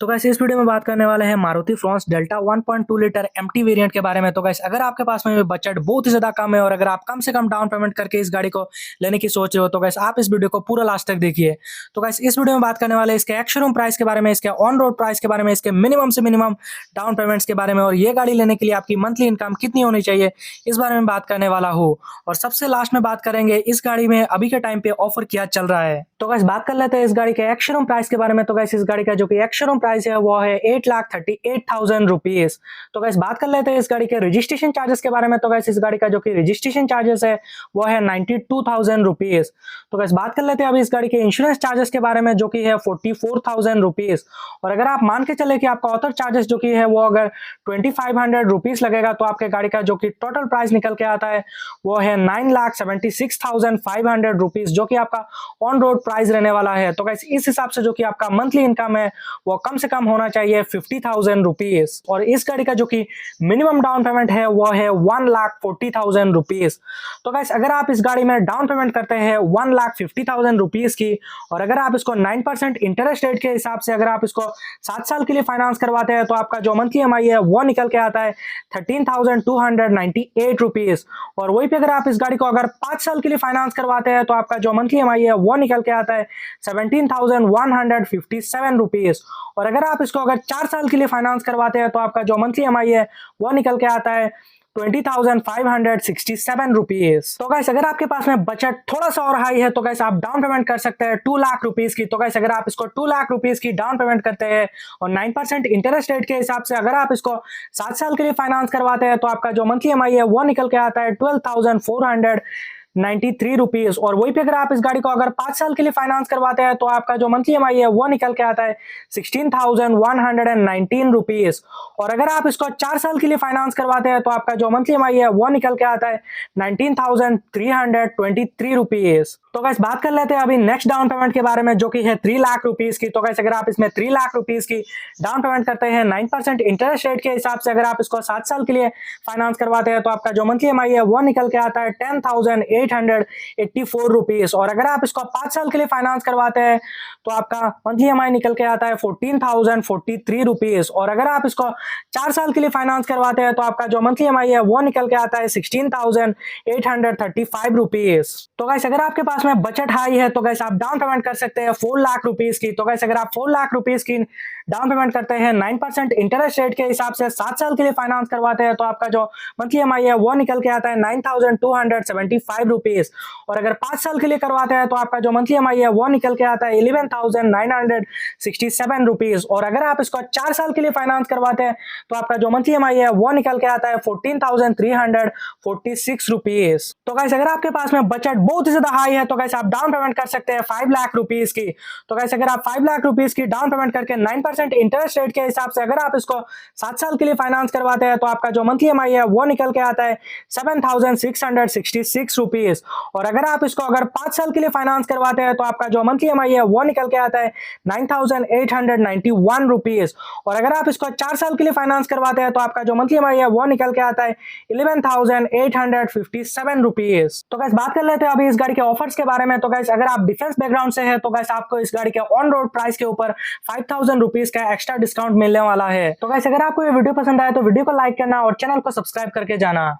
तो गाइस इस वीडियो में बात करने वाले हैं Maruti Fronx Delta 1.2 litre MT variant के बारे में। तो गाइस अगर आपके पास में बजट बहुत ही ज्यादा कम है और अगर आप कम से कम डाउन पेमेंट करके इस गाड़ी को लेने की सोच रहे हो तो गाइस आप इस वीडियो को पूरा लास्ट तक देखिए। तो गाइस इस वीडियो में बात करने वाले इसके एक्स शोरूम प्राइस के बारे में, इसके ऑन रोड प्राइस के बारे में, इसके मिनिमम से मिनिमम डाउन पेमेंट्स के बारे में और ये गाड़ी लेने के लिए आपकी मंथली इनकम कितनी होनी चाहिए इस बारे में बात करने वाला हूँ। और सबसे लास्ट में बात करेंगे इस गाड़ी में अभी के टाइम पे ऑफर क्या चल रहा है। तो गाइस बात कर लेते हैं इस गाड़ी के एक्स शोरूम प्राइस के बारे में। तो गाइस इस गाड़ी का जो कि एक्स शोरूम प्राइस है वो है 8,38,000 रुपीज। तो गाइस बात कर लेते हैं इस गाड़ी के रजिस्ट्रेशन चार्जेस के बारे में। तो गाइस इस गाड़ी का जो कि रजिस्ट्रेशन चार्जेस है वो है 92,000 रुपीज। तो गाइस बात कर लेते हैं अभी इस गाड़ी के इंश्योरेंस चार्जेस के बारे में जो कि है 44,000 रुपीज। और अगर आप मान के चले कि आपका ऑथर चार्जेस जो कि है वो अगर 2,500 रुपीज लगेगा तो आपके गाड़ी का जो कि टोटल प्राइस निकल के आता है वो है 9,76,500 रुपीज, जो कि आपका ऑन रोड प्राइस रहने वाला है। तो गाइस इस हिसाब से जो कि आपका मंथली इनकम है वो कम से कम होना चाहिए 50,000 रुपीज। और इस गाड़ी का जो कि मिनिमम डाउन पेमेंट है वो है 1,40,000 रुपीज। तो गाइस अगर आप इस गाड़ी में डाउन पेमेंट करते हैं 1,50,000 रुपीज की और अगर आप इसको 9% इंटरेस्ट रेट के हिसाब से अगर आप इसको 7 साल के लिए फाइनेंस करवाते हैं तो आपका जो मंथली EMI है वो निकल के आता है 13,298 रुपीज। और वहीं पे अगर आप इस गाड़ी को अगर 5 साल के लिए फाइनेंस करवाते हैं तो आपका जो मंथली EMI है वो निकल के आता है 17,157 रुपीज। और अगर आप इसको अगर 4 साल के लिए फाइनेंस करवाते हैं तो आपका जो मंथली EMI है वो निकल के आता है 20,567 रुपीज। तो गाइस अगर आपके पास में बजट थोड़ा सा और हाई है तो गाइस आप डाउन पेमेंट कर सकते हैं 2 लाख रुपीज की। तो गाइस अगर आप इसको 2 लाख रुपीज की डाउन पेमेंट करते हैं और 9% इंटरेस्ट रेट के हिसाब से अगर आप इसको 7 साल के लिए फाइनेंस करवाते हैं तो आपका जो मंथली EMI है वो निकल के आता है 12,493 रुपीज। और वहीं पे अगर आप इस गाड़ी को अगर 5 साल के लिए फाइनेंस करवाते हैं तो आपका जो मंथली EMI है वो निकल के आता है 16,119 रुपीज। और अगर आप इसको 4 साल के लिए फाइनेंस करवाते हैं तो आपका जो मंथली EMI है वो निकल के आता है 19,323 रुपीज। तो गाइस बात कर लेते हैं अभी नेक्स्ट डाउन पेमेंट के बारे में जो कि है 3 लाख रुपीज की। तो गाइस अगर आप इसमें 3 लाख रुपीज की डाउन पेमेंट करते हैं 9% इंटरेस्ट रेट के हिसाब से अगर आप इसको 7 साल के लिए फाइनेंस करवाते हैं तो आपका जो मंथली EMI है वो निकल के आता है 10,884 रुपीज। और अगर आप इसको 5 साल के लिए फाइनेंस करवाते हैं तो आपका मंथली EMI निकल के आता है 14,043 रुपीज। और अगर आप इसको 4 साल के लिए फाइनेंस करवाते हैं तो आपका जो मंथली EMI है वो निकल के आता है 16,835 रुपीज। तो गाइस अगर आपके पास में बजट हाई है तो गाइस आप डाउन पेमेंट कर सकते हैं 4 लाख रुपीज की। तो गाइस अगर आप 4 लाख रुपीज की डाउन पेमेंट करते हैं 9% इंटरेस्ट रेट के हिसाब से 7 साल के लिए फाइनेंस करवाते हैं तो आपका जो मंथली EMI है वो निकल के आता है 9,275 रुपीज। और अगर 5 साल के लिए करवाते हैं तो आपका जो मंथली EMI है वो निकल के आता है 11,967 रुपीज। और अगर आप इसको 4 साल के लिए फाइनेंस करवाते हैं तो आपका जो मंथली EMI है वो निकल के आता है 14,346 रुपीज। तो गाइस अगर आपके पास में बजट बहुत ही ज्यादा हाई है तो गाइस आप डाउन पेमेंट कर सकते हैं 5 लाख रुपीज की। तो गाइस अगर आप 5 लाख रुपीज की डाउन पेमेंट करके 9% इंटरेस्ट रेट के हिसाब से अगर आप इसको 7 साल के लिए फाइनेंस करवाते हैं तो आपका जो मंथली EMI है वो निकल के आता है 7,666 रुपीज। और अगर आप इसको अगर 5 साल के लिए फाइनेंस करवाते हैं तो आपका जो मंथली EMI है वो निकल के आता है 9,891 रुपीज। और अगर आप इसको 4 साल के लिए फाइनेंस करवाते हैं तो आपका जो मंथली EMI है वो निकल के आता है 11,857 रुपीज। तो गाइस बात कर लेते हैं अभी इस गाड़ी के ऑफर्स के बारे में। तो गाइस अगर आप डिफेंस बैकग्राउंड से है तो गाइस आपको इस गाड़ी के ऑन रोड प्राइस के ऊपर 5,000 रुपीज का एक्स्ट्रा डिस्काउंट मिलने वाला है। तो गाइस अगर आपको ये वीडियो पसंद आए तो वीडियो को लाइक करना और चैनल को सब्सक्राइब करके जाना।